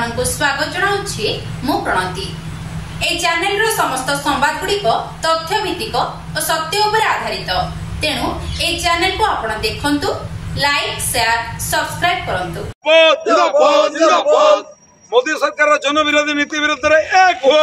आपनको स्वागत जनाउछि मु प्रणति। ए चैनल रो समस्त संवाद गुड़िक तथ्य भित्तिक और सत्य उपर आधारित। तेणु ए चैनल को आपण देखंतु, लाइक शेयर सब्सक्राइब करंतु। मोदी सरकार जन विरोधी नीति विरुद्ध एक हो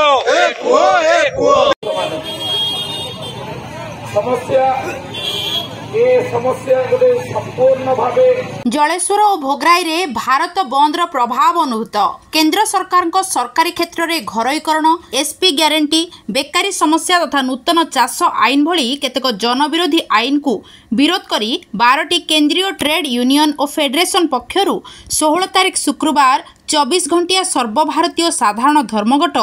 जलेश्वर और भोगराई रे भारत बंदर प्रभाव अनुभूत। केंद्र सरकार सरकारी क्षेत्र में घरोईकरण, एसपी ग्यारंटी, बेकारी समस्या तथा नूतन चाष आईन भली केतेक जनविरोधी आईन को विरोध करी 12टी केंद्रीय ट्रेड यूनियन और फेडरेशन पक्षरु 16 तारीख शुक्रवार 24 घंटिया सर्वभारतीय साधारण धर्मघट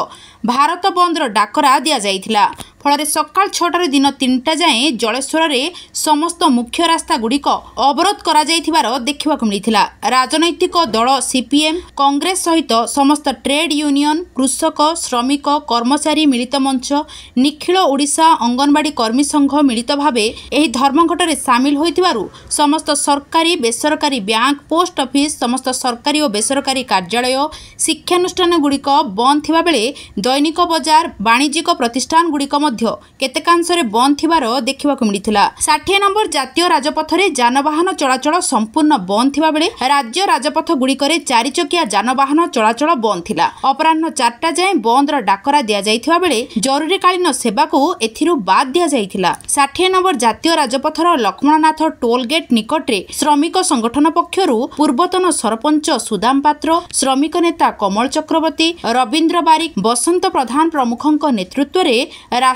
भारत बंदर डाकरा दिया जाइथिला। फल सकाल 6टार दिन 3टा जाए जलेश्वर में समस्त मुख्य रास्ता गुड़िक अवरोध करा जाइथिबार देखिबाकु मिलिथिला। राजनैतिक दल सीपीएम, कांग्रेस सहित समस्त ट्रेड यूनियन, कृषक, श्रमिक, कर्मचारी मिलित मंच, निखिल ओडिशा अंगनवाड़ी कर्मी संघ मिलित भावे एही धर्मघट सामिल होइथिबारु समस्त सरकारी बेसरकारी बैंक, पोस्ट ऑफिस, समस्त सरकारी और बेसरकारी कार्यालय, शिक्षानुष्ठान गुड़िक बंद थिबा बेले दैनिक बजार, वाणिज्यिक प्रतिष्ठान गुड़िक केतेकांशरे बंद थिबार देखिबाकु मिलिथिला। 60 नंबर जातीय राजपथरे जानवाहन चलाचल संपूर्ण बंद थिबा बेले राज्य राजपथ गुड़िकरे 4 चकिया जानवाहन चलाचल बंद थिला। अपराह्न 4टा जाए बंदर डाकरा दिया जाइथिबा बेले जरूरीकालीन सेवाकू एथिरु बाद दिया जाइथिला। 60 नंबर जातीय राजपथर लक्ष्मणनाथ टोल गेट निकटरे श्रमिक संगठन पक्षरु पूर्वतन सरपंच सुदाम पात्र, श्रमिक नेता कमल चक्रवर्ती, रवींद्र बारिक, बसंत प्रधान प्रमुखଙ୍କ नेतृत्वरे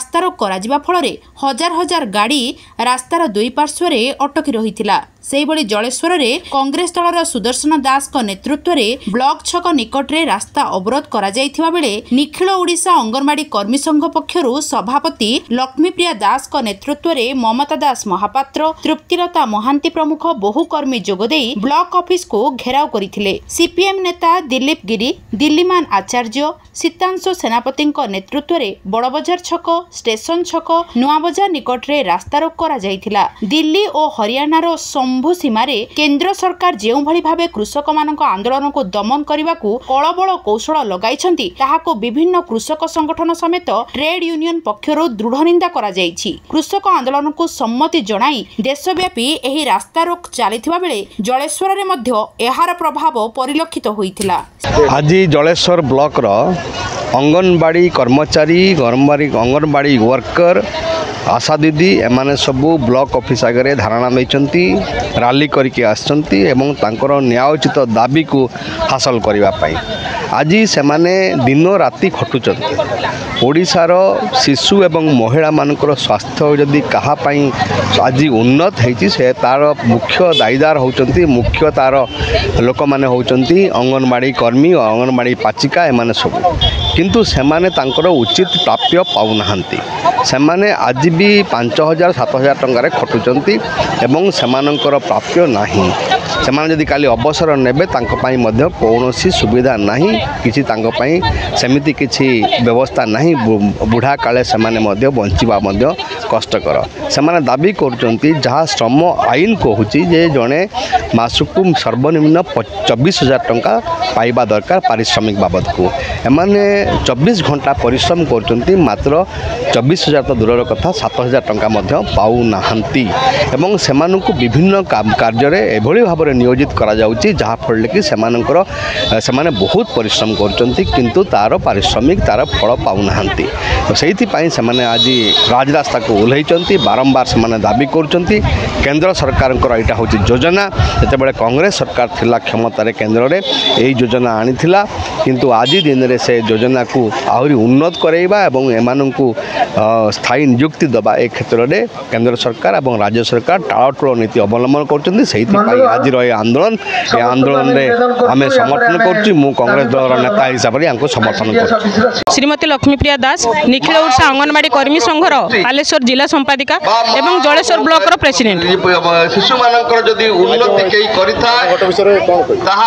रास्तारोक कराजिबा फଳରେ हजार हजार गाड़ी रास्तार दुई पार्श्वरे अटकी रहिथिला। सेहिभଳି जलेश्वर कांग्रेस दलर सुदर्शन दास नेतृत्व में ब्लॉक छक निकटरे रास्ता अवरोध करा जाइथिबा बेले निखिल ओडिशा अंगनवाड़ी कर्मी संघ पक्षरु सभापति लक्ष्मीप्रिया दास नेतृत्व में ममता दास महापात्र, तृप्तिलता महांती प्रमुख बहु कर्मी जोगदे ब्लॉक ऑफिस को घेराव करथिले। सीपीएम नेता दिलीप गिरी, दिल्लीमान आचार्य, सीतांशु सेनापति नेतृत्व में बड़बजार छक, स्टेशन छक, नुआ बजार निकटरे रास्तारोक करा जाइथिला। दिल्ली और हरियाणार शंभु सीमारे केंद्र सरकार जेउ भली भावे कृषक मानक आंदोलन को दमन करने को कलबल कौशल लगाइछंती ताहाको विभिन्न कृषक संगठन समेत ट्रेड यूनियन पक्षरु दृढ़ निंदा करा जाइछि। कृषक आंदोलन को सम्मति जणाई देशव्यापी एही रास्ता रोक चलिथिबा बेले जलेश्वर रे मध्य एहार प्रभाव परिलक्षित होइथिला। आज जलेश्वर ब्लॉक रो अंगनवाड़ी कर्मचारी, अंगनवाड़ी वर्कर, आशा दीदी एमाने सबू ब्लॉक ऑफिस आगे धारणा नहीं रैली करके आसचंती एवं तांकर न्यायोचित दाबी को हासिल करने आज से दिन राति खटुचंती। ओडिशार शिशु एवं महिला मानकर स्वास्थ्य जदि कहापाई आज उन्नत होती से तार मुख्य दायीदार होचंती, मुख्य तार लोक माने होचंती अंगनवाड़ी कर्मी और अंगनवाड़ी पाचिका एमाने सब, किंतु सेमाने तांकर उचित प्राप्य पाउनाहांती। सेमाने आज भी 5,000-7,000 टंकार खटुचंती एवं सेमानंकर प्राप्य नाही। सेमाने जदि काली अवसर नेबे तांको पाई मध्य कौनसी सुविधा नाही, किछि तांको पाई सेमिति किछि व्यवस्था नाही। बुढ़ा काले सेमाने मध्य बंचिबा मध्य कष्टकर। सेमाने दाबी करुचंती जहाँ श्रम आईन कहूची जे जणे मासकु सर्वनिम्न 24,000 टंका पाइबा दरकार पारिश्रमिक बाबद को। एमाने 24 घंटा परिश्रम करुचंती, मात्र 24,000 तो दूर कथा 7,000 टंका मध्य पाउ नाहंती एवं सेमानकु विभिन्न कार्य रे एभली भाव नियोजित करा जाउची जहाँ फल कि सेमाने बहुत परिश्रम करुचंती किंतु तार पारिश्रमिक तार फल पाउ नाहंती। तो सेहिति पई सेमाने आज राजरास्ता को ओल्हैचंती। बारंबार सेमाने दाबी करुचंती केंद्र सरकार एटा होची योजना। जेतेबेले कांग्रेस सरकार थिला क्षमतार केंद्र रे एही योजना आनिथिला, किंतु आज दिन रे से योजना को आहुरी उन्नत करैबा एवं एमानंकु स्थायी नियुक्ति दबा ए क्षेत्र में केंद्र सरकार और राज्य सरकार टाळटूळ नीति अवलंबन करछन्ती। सेहिति आज आंदोलन ए आंदोलन रे आमे समर्थन करछि। मु कांग्रेस दलर नेता हिसाब रे आंको समर्थन करछि। श्रीमती लक्ष्मीप्रिया दास, निखिल ओडिशा अंगनवाड़ी कर्मी संघर बालेश्वर जिला संपादिका एवं जलेश्वर ब्लॉक रो प्रेसिडेंट। शिशु मानकर जदी उन्नति केई करिथा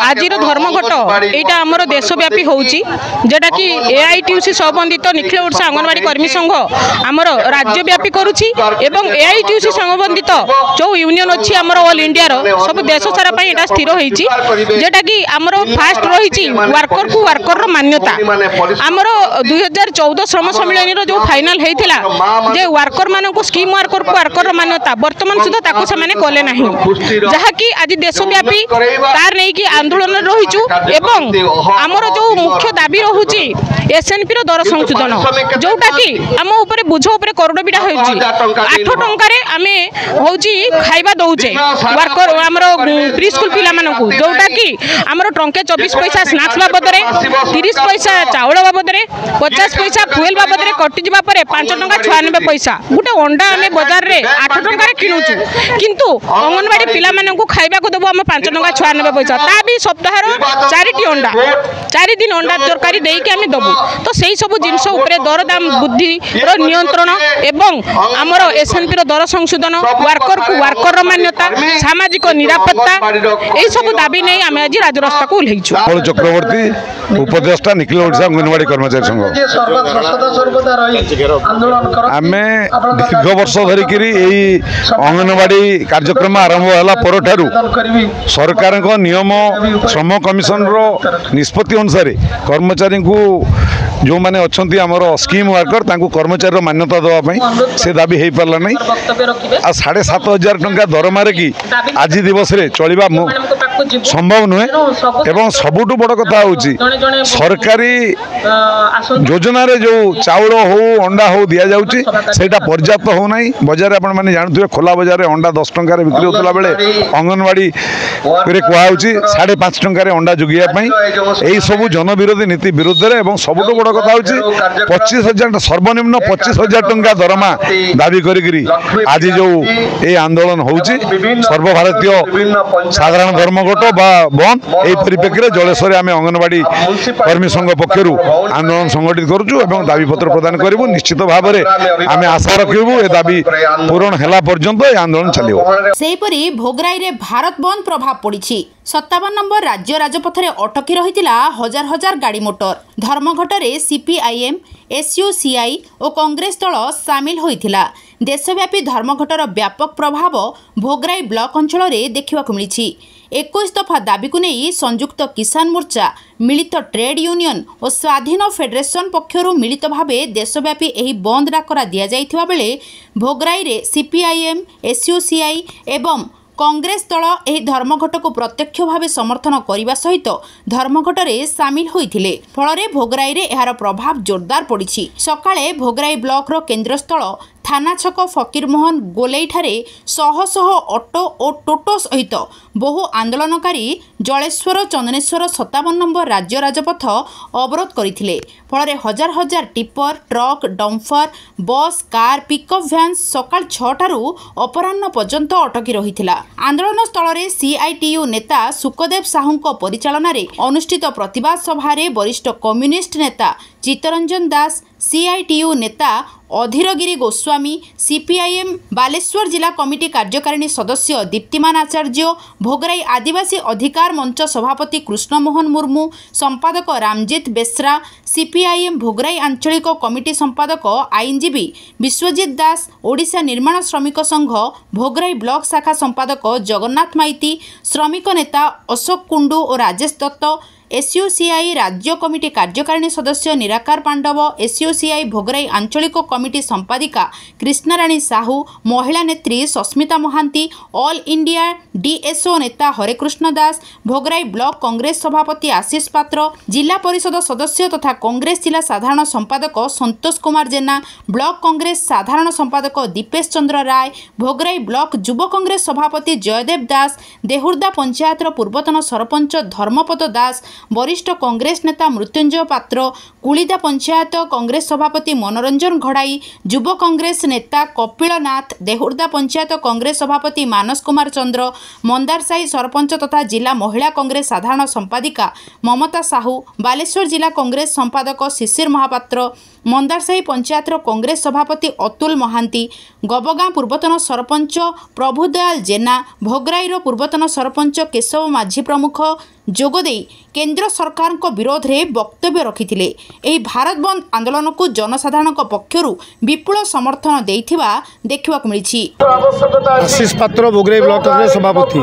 आज धर्मघट एटा हमर देशव्यापी होउची, जेटा कि एआईटीयूसी संबंधित निखिल ओडिशा अंगनवाड़ी कर्मी संघ आमर राज्यव्यापी करुछि एवं एआईटीयूसी संबंधित जो यूनियन अच्छी आमर ऑल इंडिया सब देश सारा एटा स्थिर होइछि जेटा कि आमर फास्ट रही वर्कर को वर्कर मान्यता आमर 2014 श्रम सम्मेलन जो फाइनल होता जे वर्कर मान स्कीम वर्कर को वर्कर मान्यता बर्तमान सुधा ताको से माने कले नाही जहाँकि आज देशव्यापी तार नहीं कि आंदोलन रहीचु एवं आमर जो मुख्य दाबी रहुछि एसएनपी रो दर संशोधन जोटा कि आम ऊपर बुझ ऊपर करोड़ बिटा होइछि 8 टंका रे आमे होउछि खाइबा दउचे वर्कर आमर प्री स्कूल पिला मानकु जोटा कि आमर टंके 24 पैसा स्नैक्स बाबद रे 30 पैसा चाउल बाबद रे 50 पैसा फुएल बाबद रे कटि जिबा परे 5 टंका 96 पैसा गुटे अंडा आमे बाजार रे 8 टंका रे किनुचु किंतु अंगनवाड़ी पिला मानकु खाइबा को देबो आमे 5 टंका 96 पैसा ता भी सप्ताह रो 4टी अंडा 4 दिन अंडा तरकारी देई के आमे दबु तो सेही सब जिंस ऊपर दरदाम बुद्धि रो नियंत्रण एवं आमर एसएनपी रो दर संशोधन वर्कर को वर्कर मान्यता सामाजिक निरापत्ता एही सब दाबी नै आमे आज राजरास्ता को उल्हेइछु। चक्रवर्ती उपदेष्टा निखिल ओडिशा अंगनवाड़ी कर्मचारी संघ आमे दीर्घ वर्ष धरिक अंगनवाड़ी कार्यक्रम आरंभ होला परठारु सरकार नियम श्रम कमिशन रो निष्पत्ति अनुसार कर्मचारी को जो माने अच्छी आमर स्कीम वर्कर तांको कर्मचारी मान्यता देवाई से दाबी हो पारा ना आ 7,500 टंका दरमारे कि आज दिवस रे चलिबा संभव नुहे एवं सबुठु बड़ कथा हूँ सरकारी योजना रे जो चाउल हो अंडा हो दि जाऊँगी सेटा पर्याप्त होना बजार आपण मैंने जानते खोला बजार में अंडा 10 टंका बिक्री होता बेले अंगनवाड़ी कहूँ 5.5 टंका अंडा जोगियापाई यही सब जनविरोधी नीति विरुद्ध में सबुठु बड़ कथा हूँ 25,000 सर्वनिम्न 25,000 टंका दरमा दाबी करी आज जो ये आंदोलन होउची सर्वभारतीय साधारण धर्मघट बा बंद यही परिप्रेक्षी जलेश्वर आम अंगनवाड़ी कर्मी संघ पक्षर आंदोलन संगठित करुचु एवं दाबी पत्र प्रदान करूँ निश्चित भाव में आम आशा रखू ए दाबी पूरण है पर्यंत ये आंदोलन चलो। सेहीपरि भोगराई रे भारत बंद प्रभाव पड़ी 57 नंबर राज्य राजपथरे अटकी रहितिला हजार हजार गाड़ी मोटर धर्मघटरे सीपीआईएम एसयूसीआई और कांग्रेस दल सामिल होइथिला। देशव्यापी धर्मघटर व्यापक प्रभाव भोगराई ब्लॉक अंचल देखा मिली 21 दफा दाबी को नहीं संयुक्त किसान मोर्चा मिलित ट्रेड यूनियन और स्वाधीन फेडरेशन पक्षर मिलित भावे देशव्यापी एही बंद डाकरा दिया जाइथिबा बेले भोगराई रे सीपीआईएम एसयूसीआई एवं कांग्रेस दल एही धर्मघट को प्रत्यक्ष भाव समर्थन करने सहित धर्मघटरे सामिल होइथिले फल भोगराई रे एहार प्रभाव जोरदार पड़ी। सकाळे भोगराई ब्लॉक रो केन्द्रस्थल थाना छक फकीरमोहन गोलेई ठारे शह शह ऑटो और टोटो सहित बहु आंदोलनकारी जलेश्वर चंदनेश्वर 57 नंबर राज्य राजपथ अवरोध करथिले फल हजार हजार tipper truck dumper bus car pickup van सकाळ 6 टारू अपराह्न पर्यंत अटकी रहिथिला। आंदोलन स्थल रे सीआईटीयू नेता सुखदेव साहू परिचालन रे अनुष्ठित प्रतिवाद सभा रे वरिष्ठ कम्युनिस्ट नेता चित्तरंजन दास सीआईटीयू नेता अधीरगिरी गोस्वामी सीपीआईएम बालेश्वर जिला कमिटी कार्यकारिणी सदस्य दीप्तिमान आचार्य भोगराई आदिवासी अधिकार मंच सभापति कृष्णमोहन मुर्मू संपादक रामजीत बेसरा सीपीआईएम भोगराई आंचलिक कमिटी संपादक आईनजीवी विश्वजीत दास ओडिशा निर्माण श्रमिक संघ भोगराई ब्लॉक शाखा संपादक जगन्नाथ माइती श्रमिक नेता अशोक कुंडू और राजेश दत्त एसयूसीआई राज्य कमिटी कार्यकारिणी सदस्य निराकार पांडव एसयूसीआई भोगराई आंचलिक कमिटी संपादिका कृष्णाराणी साहू महिला नेत्री Sasmita Mahanti all India DSO नेता हरेकृष्ण दास भोगराई ब्लॉक कांग्रेस सभापति आशीष पात्र जिला परिषद सदस्य तथा कांग्रेस जिला साधारण संपादक संतोष कुमार जेना ब्लॉक कांग्रेस साधारण संपादक दीपेश चंद्र राय भोगराई ब्लॉक युव कांग्रेस सभापति जयदेव दास देहुर्दा पंचायतर पूर्वतन सरपंच धर्मपद दास वरिष्ठ कांग्रेस नेता मृत्युंजय पात्र कुलिदा पंचायत कांग्रेस सभापति मनोरंजन घड़ाई युव कांग्रेस नेता कपिल नाथ देहुर्दा पंचायत कांग्रेस सभापति मानस कुमार चंद्र मंदारसाही सरपंच तथा जिला महिला कांग्रेस साधारण संपादिका ममता साहू बालेश्वर जिला कांग्रेस संपादक शिशिर महापात्र मंदारसाही पंचायतर कांग्रेस सभापति अतुल महांती गबगाँ पूर्वतन सरपंच प्रभुदयाल जेना भोगराईर पूर्वतन सरपंच केशव माझी प्रमुख जोगदे केंद्र सरकार विरोध में वक्तव्य रखिथिले। ଏହି ଭାରତ ବନ୍ଦ ଆନ୍ଦୋଳନକୁ ଜନସାଧାରଣଙ୍କ ପକ୍ଷରୁ ବିପୁଳ ସମର୍ଥନ ଦେଇଥିବା ଦେଖିବାକୁ ମିଳିଛି। आशीष पात्र बोगराई ब्लॉक सभापति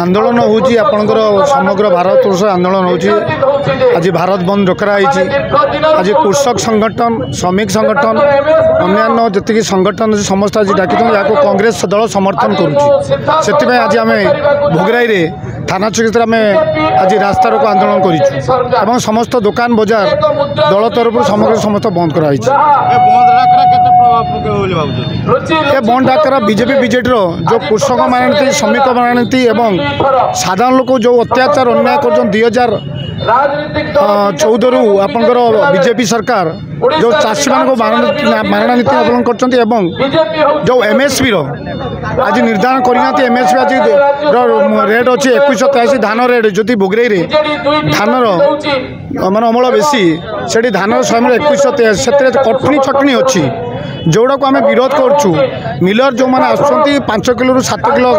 आंदोलन होची आपणकर समग्र भारत वर्ष आंदोलन होची। आज भारत बंद डकराई। आज कृषक संगठन श्रमिक संगठन अन्य जी संगठन समस्त आज डाकी या कांग्रेस दल समर्थन करुँच। आज आम भोगराई थाना क्षेत्र में आज रास्ता रोको आंदोलन कर समस्त दुकान बजार दल तरफ समग्र समस्त बंद कराई। बंद डाकरा बीजेपी बीजेडी जो कृषक मानती श्रमिक मानती एवं साधारण लोक जो अत्याचार अन्याय कर 2014 रु आपंकर बीजेपी सरकार जो चाषी मान को मारणा नीति अवलंबन कर जो एमएसपी आज निर्धारण करना एमएसपी आज रेट अच्छे 2183 धान रेट जो बोगराई धान मान अमल बेसी से धान समय 2183 से कटनी छटनी अच्छी जोड़ा को आम विरोध करुँ। मिलर जो मैंने आसुँच 5 किलो 7 किलो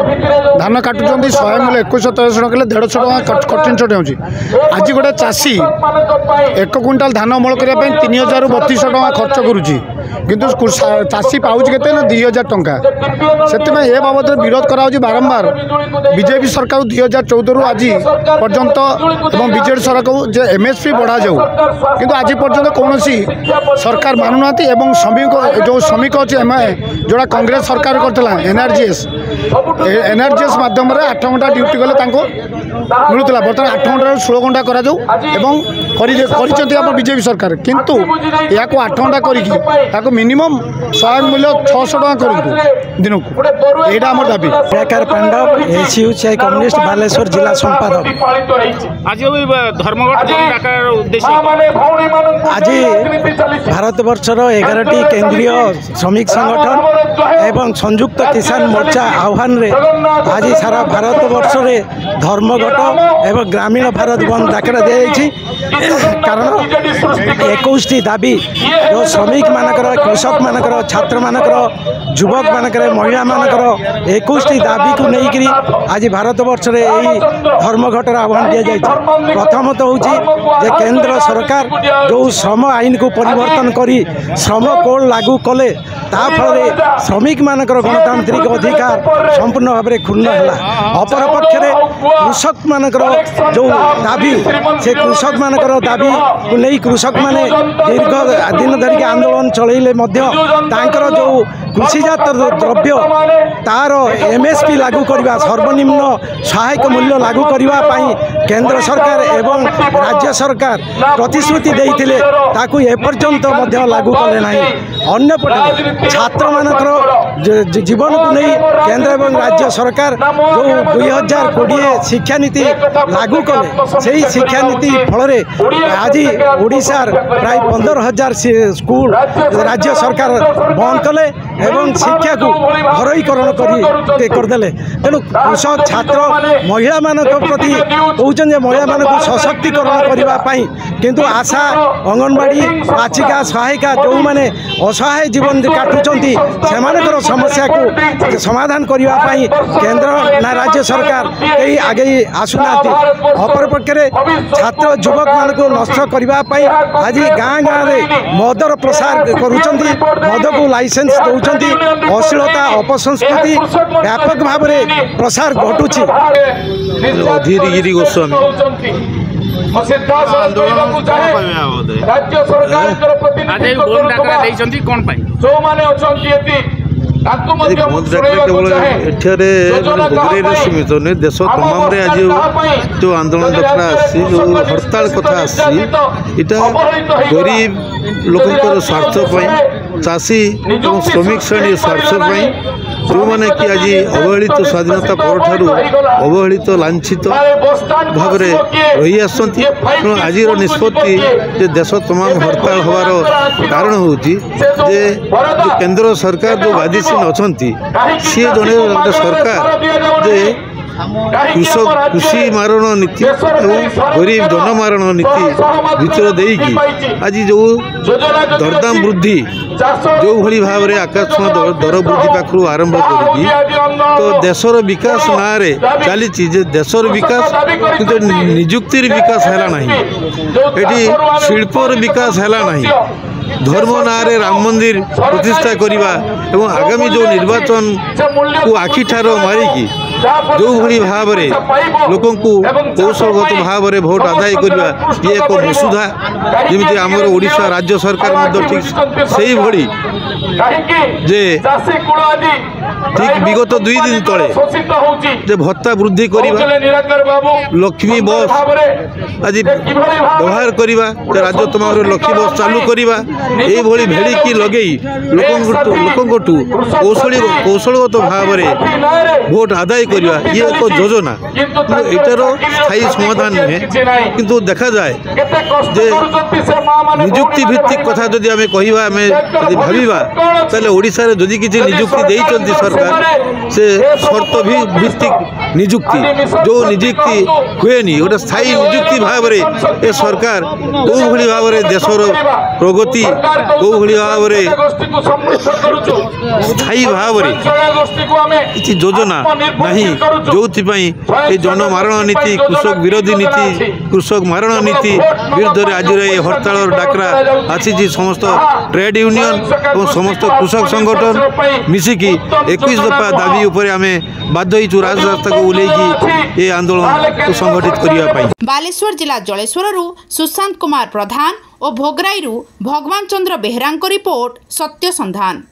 धान काटुंट 100 मिल 2183 टका 150 टका कटनी छटी होची। आज गोटे चाषी 1 क्विंटाल धान अमल करने 3000 ରୁ 3200 टका खर्च करुँची किंतु चाषी पाँच के 2000 टंका से बाबद विरोध करा बारंबार बीजेपी सरकार 2014 रु आज पर्यंत एवं बीजेडी सरकार एमएसपी बढ़ा जाऊ किंतु आज पर्यंत कौन सरकार मानुना एवं श्रमिक जो श्रमिक अच्छे जोड़ा कांग्रेस सरकार करता एनआरजीएस माध्यम 8 घंटा ड्यूटी गले मिलूला बर्तमान 8 घंटा 16 घंटा कर बीजेपी सरकार किंतु या 8 घंटा कर मिनिमम 100 मूल्य 600 टका करूँ दिन को यहाँ आम दाबी। प्रकार पांडव एसीयूसीआई कम्युनिस्ट बालेश्वर जिला संपादक। आज धर्मघट आज भारत वर्षर 11टी केंद्रीय श्रमिक संगठन एवं संयुक्त किसान मोर्चा आह्वान रे आज सारा भारत वर्ष रे धर्मघट एवं ग्रामीण भारत बंद डाकरा दी कारण 21टी दाबी जो श्रमिक मानकर कृषक मानकर छात्र मानकर युवक मानकर महिला मानकर 21टी दाबी को लेकिन आज भारत वर्ष रे यही धर्मघटर आह्वान दि जाए। प्रथमत हूँ केंद्र सरकार जो श्रम आईन को परिवर्तन करी श्रम कोड लागू कले ताफल श्रमिक मानकर गणतांत्रिक अधिकार संपूर्ण भाव में क्षुण्ण है। अपरपक्ष कृषक मानकर जो दाबी से कृषक मानकर दाबी को नहीं कृषक माने दीर्घ दिन धरिक आंदोलन चलैले जो कृषिजात द्रव्य तार एमएसपी लागू करने सर्वनिम्न सहायक मूल्य लागू करने केंद्र सरकार एवं राज्य सरकार प्रतिश्रुति देते ताकू एपर्यंत लागू कले ना। अन्यपटे छात्र मानकर जीवन को नहीं केंद्र एवं राज्य सरकार जो 2020 शिक्षा नीति लागू कले से शिक्षा नीति फल आज ओडिशार प्राय 15,000 स्कूल राज्य सरकार बंद कले एवं शिक्षा को घरोईकरण करदे। तेणु कृषक छात्र महिला मान प्रति कहते महिला मान सशक्तिकरण करने किंतु आशा अंगनवाड़ी पाचिका सहायिका जो मैंने असहाय जीवन काटुंट से समस्या को समाधान करने केंद्र ना राज्य सरकार कहीं आगे आसुना। अपरपक्षे छात्र युवक मान को नष्ट करने आज गाँ गाँव में मदर प्रसार करुँच मद को लाइसेंस दौरान अश्लीलता अपसंस्कृति व्यापक भाव में प्रसार घटुची। धीरगिरी गोस्वामी सीमित नहीं देश तमाम आज जो आंदोलन डकरा जो हड़ताल कथा आटा गरीब लोक स्वार्थपाई चाषी और श्रमिक श्रेणी स्वार्थपाई जो मैंने कि आज अवहेलित स्वाधीनता पर अवहेलित लांछित भाव रही आसती आज निष्पत्ति देश तमाम हड़ताल हबार कारण हूँ केंद्र सरकार जो गादीसीन अच्छा सी जड़े गोटे सरकार जे कृषि मारण नीति और गरीब जन मारण नीति भितर देकी आज जो दरदाम वृद्धि जो भली भाव में आकाश दर वृद्धि पाखु आरंभ करी तो देशर विकास ना रे चली देशर विकास किंतु निजुक्तिर विकास है ये शिल्पर विकास है धर्म ना रे राम मंदिर प्रतिष्ठा करवा एवं आगामी जो निर्वाचन को आखिठार मारिकी जो भली भाव में लोक कौशलगत भाव में भोट आदाय करवा ये एक मसुधा जमी आमर ओडिशा राज्य सरकार ठीक से भली जे ठीक विगत 2 दिन तले जे भत्ता वृद्धि करवा लक्ष्मी बस आज व्यवहार करवा राज्य तमाम लक्ष्मी बस चालू करवा ये भेड़िकी लगे लोक कौशलगत भाव में भोट आदाय करवा ये एक योजना एटार स्थायी समाधान नुहे किंतु देखा जाए जे निजुक्ति भित्तिक कथा जदि आमे कहिबा आमे जदि भाबिबा ताले ओडिसा रे जदि किछि निजुक्ति देइचंती सरकार से शर्त भी भित्तिक निजुक्ति जो निजुक्ति हुएनी गोटे स्थायी निजुक्ति भाव में ए सरकार कौ भली भाव में देशर प्रगति कौ भली भाव में स्थायी भाव में किसी योजना नहीं जो जनमारण नीति कृषक विरोधी नीति कृषक मारण नीति विरुद्ध आज हड़ताल डाकरा आसी समस्त ट्रेड यूनियन और समस्त कृषक संगठन मिसिकी 21 दफा दाबी उपर आमे बाध्य होइछु राजरास्ता को उलेकी ये आंदोलन को संगठित करने। बालेश्वर जिला जलेश्वररू सुशांत कुमार प्रधान और भोगराईरू भगवान चंद्र बेहरांको रिपोर्ट सत्य संधान।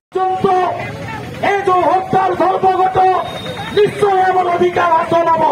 निश्चय अधिकार हाथ नब